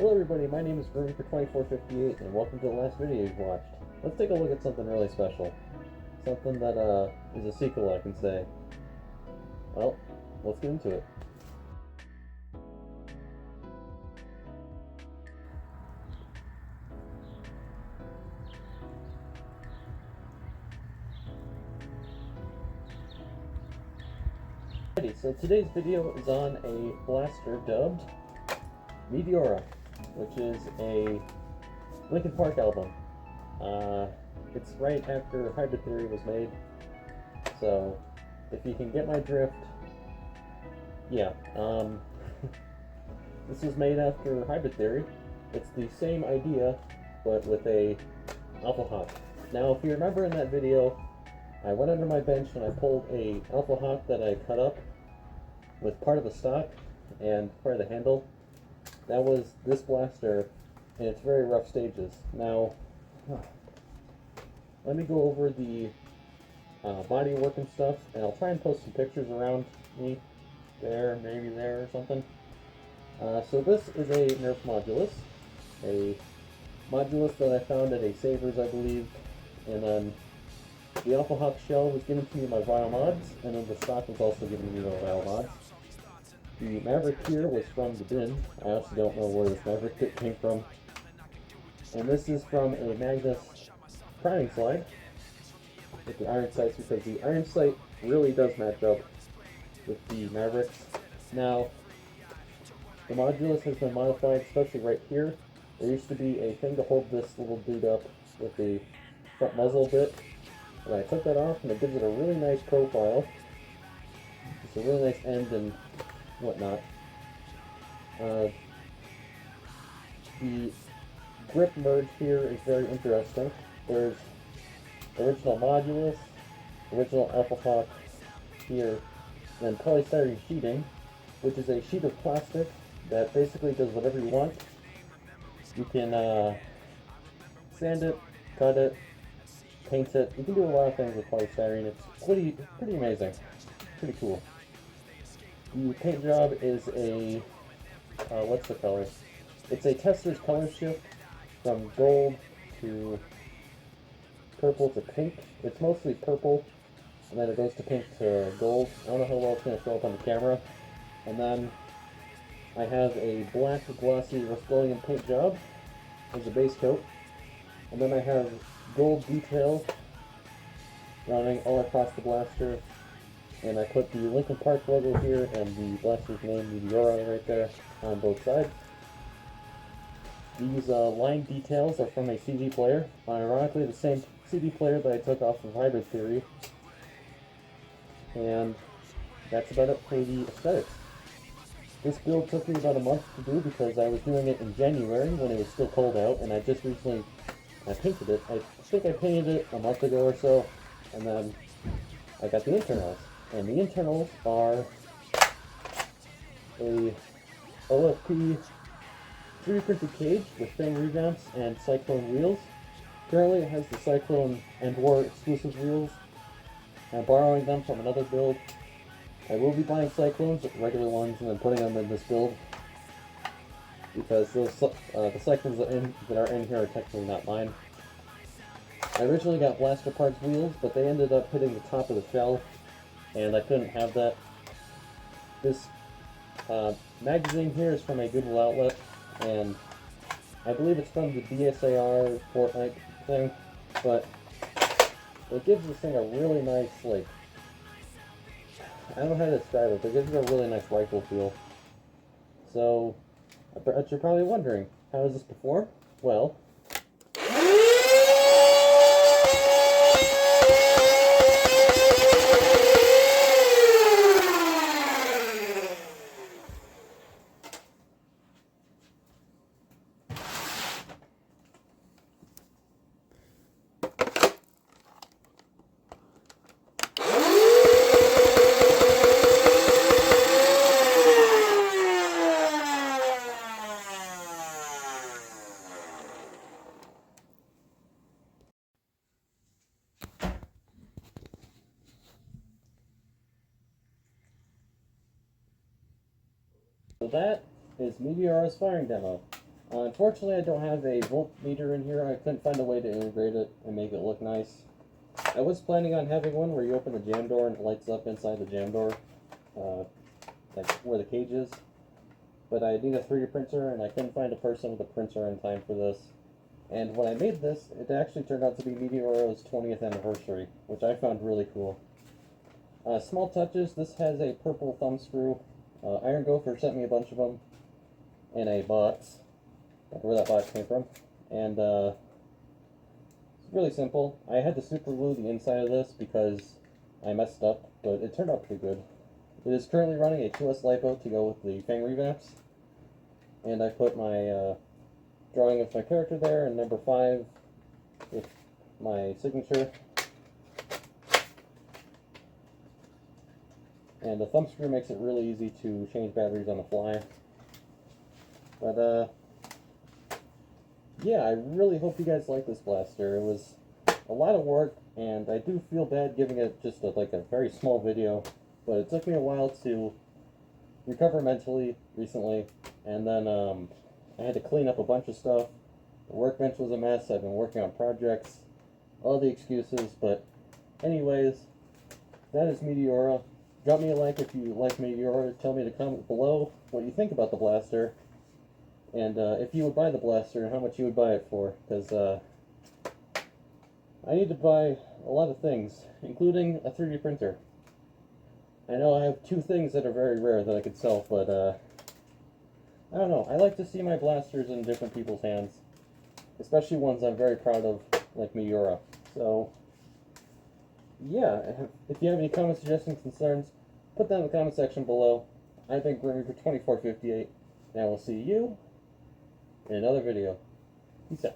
Hello everybody, my name is Veronica2458 and welcome to the last video you've watched. Let's take a look at something really special. Something that is a sequel, I can say. Well, let's get into it. Alrighty, so today's video is on a blaster dubbed Meteora, which is a Liknin Park album. It's right after Hybrid Theory was made, so if you can get my drift, yeah. This was made after Hybrid Theory. It's the same idea, but with a Alpha Hawk. Now, if you remember in that video, I went under my bench and I pulled a Alpha Hawk that I cut up with part of the stock and part of the handle. That was this blaster in its very rough stages. Now, let me go over the body work and stuff, and I'll try and post some pictures around me there, maybe there or something. So this is a Nerf modulus, a modulus that I found at a Savers, I believe, and then the Alpha Hawk shell was given to me by Vile Mods, and then the stock was also given to me by Vile Mods. The Maverick here was from the bin. I also don't know where this Maverick kit came from. And this is from a Magnus priming slide with the iron sights, because the iron sight really does match up with the Mavericks. Now, the modulus has been modified, especially right here. There used to be a thing to hold this little dude up with the front muzzle bit, and I took that off, and it gives it a really nice profile. It's a really nice end and whatnot. The grip merge here is very interesting. There's original modulus, original Alpha Hawk here, then polystyrene sheeting, which is a sheet of plastic that basically does whatever you want. You can sand it, cut it, paint it. You can do a lot of things with polystyrene. It's pretty amazing, pretty cool. The paint job is a what's the color? It's a tester's color shift from gold to purple to pink. It's mostly purple, and then it goes to pink to gold. I don't know how well it's going to show up on the camera. And then I have a black glossy Rust-Oleum paint job as a base coat. And then I have gold detail running all across the blaster. And I put the Liknin Park logo here and the blaster's name, Meteora, right there on both sides. These line details are from a CD player. Ironically, the same CD player that I took off of Hybrid Theory. And that's about it for the aesthetics. This build took me about a month to do because I was doing it in January when it was still cold out, and I just recently painted it. I think I painted it a month ago or so, and then I got the internals. And the internals are a OFP 3D printed cage with fan revamps and Cyclone wheels. Currently it has the Cyclone and War exclusive wheels. I'm borrowing them from another build. I will be buying Cyclones, regular ones, and then putting them in this build, because those the Cyclones that are in here are technically not mine. I originally got Blaster Parts wheels, but they ended up hitting the top of the shell, and I couldn't have that. This magazine here is from a Google outlet, and I believe it's from the BSAR Fortnite thing, but it gives this thing a really nice, like, I don't know how to describe it, but it gives it a really nice rifle feel. So, I bet you're probably wondering, how does this perform? Well, so that is Meteora's firing demo. Unfortunately, I don't have a voltmeter in here. I couldn't find a way to integrate it and make it look nice. I was planning on having one where you open the jam door and it lights up inside the jam door, like where the cage is. But I need a 3D printer, and I couldn't find a person with a printer in time for this. And when I made this, it actually turned out to be Meteora's 20th anniversary, which I found really cool. Small touches, this has a purple thumb screw. Iron Gopher sent me a bunch of them in a box, where that box came from. And it's really simple. I had to super glue the inside of this because I messed up, but it turned out pretty good. It is currently running a 2S LiPo to go with the Fang revamps. And I put my drawing of my character there, and number 5 with my signature. And the thumb screw makes it really easy to change batteries on the fly. But, yeah, I really hope you guys like this blaster. It was a lot of work, and I do feel bad giving it just like a very small video, but it took me a while to recover mentally recently, and then I had to clean up a bunch of stuff. The workbench was a mess. I've been working on projects, all the excuses, but anyways, that is Meteora. Drop me a like if you like Meteora. Tell me in the comment below what you think about the blaster, and if you would buy the blaster and how much you would buy it for, because I need to buy a lot of things, including a 3D printer. I know I have 2 things that are very rare that I could sell, but I don't know. I like to see my blasters in different people's hands, especially ones I'm very proud of, like Meteora. So, yeah, if you have any comments, suggestions, concerns, put them in the comment section below. I've been Grimreaper 2458, and I will see you in another video. Peace out.